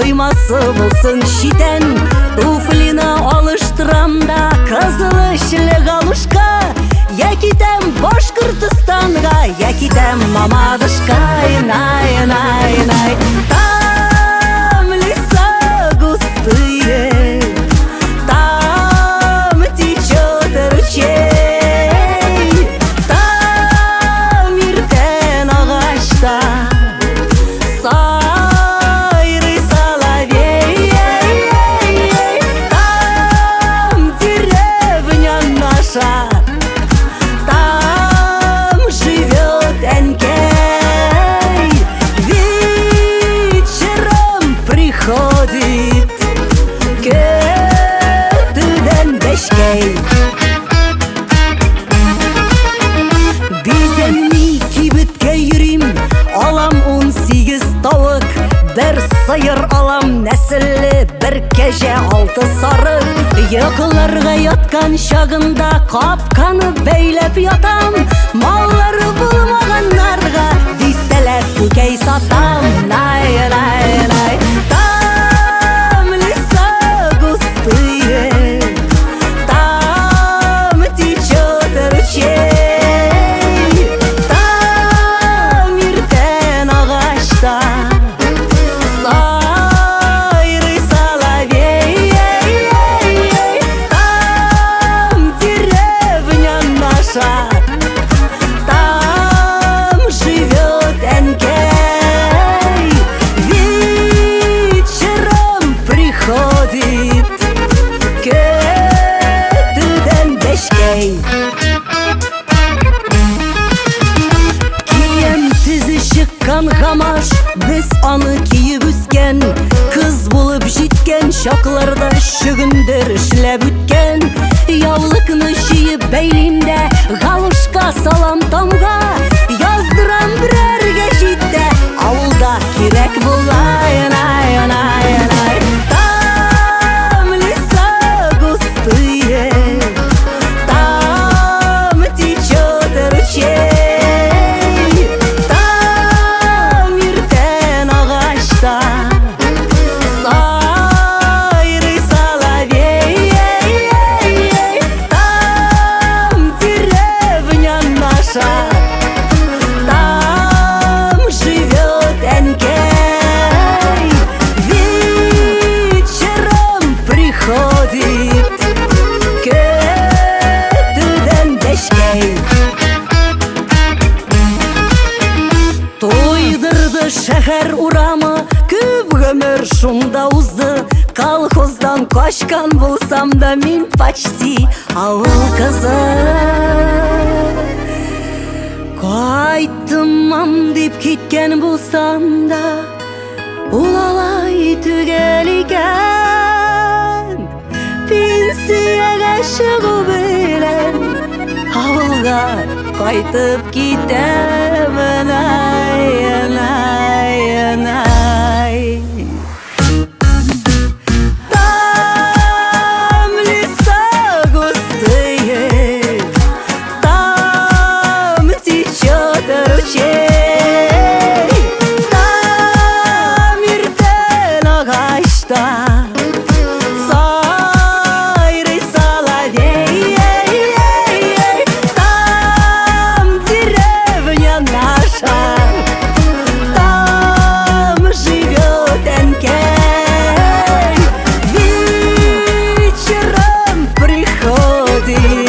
kıyması bulsun şiten. Туфлini alıştıram da kızıl işli galuşka. Yakitem Boşkırtıstan'a, yakitem Mamadышка. Nay nay nay. Там леса густые, там течет ручей, там иртен ағашта сайрый соловей. Там деревня наша, там живет Энкей. Вечером приходит кетіден бешкей. Беземни кибітке юрим, алам 18 тауық. Bir sıyır alam nesілі, bir кеже 6 sarı. Yıkılarga yatkan şağında kapkanı beylep yatam. Malları bulmaganlarga distelep kükey satam. Nay nay nay. Tam lisa gustые, там течет ручей, там иртен ағашта сайрый соловей. Там деревня наша, там живет Энкей. Вечером приходит кетіден бешкей. Кием тізі шыққан ғамаш, біз аны киіп өскен. Кыз болып жеткен шақларда шүгіндер ішлеп өткен. Яулықны жиып бәйлеймде, ғалышқа салам тамға. Яздырам бірерге жетті, ауылда керек болай. Nay nay nay. Там леса густые, там течет ручей, там иртен ағашта сайрый соловей. Там деревня наша, там живет Энкей. Вечером приходит кетіден бешкей. Тойдырды шәһәр урамы, көп өмір шунда узды. Колхоздан қашқан болсам да мен почти ауыл қызы. Қайтымам деп кеткен болсам да, улалай түгел екен. Пенсияға шығу белен ауылға қайтып кетемін. Ай, анай, анай. Там леса густые, там течет ручей, там иртен ағашта сайрый соловей. Там деревня наша, там живет Энкей. Вечером приходит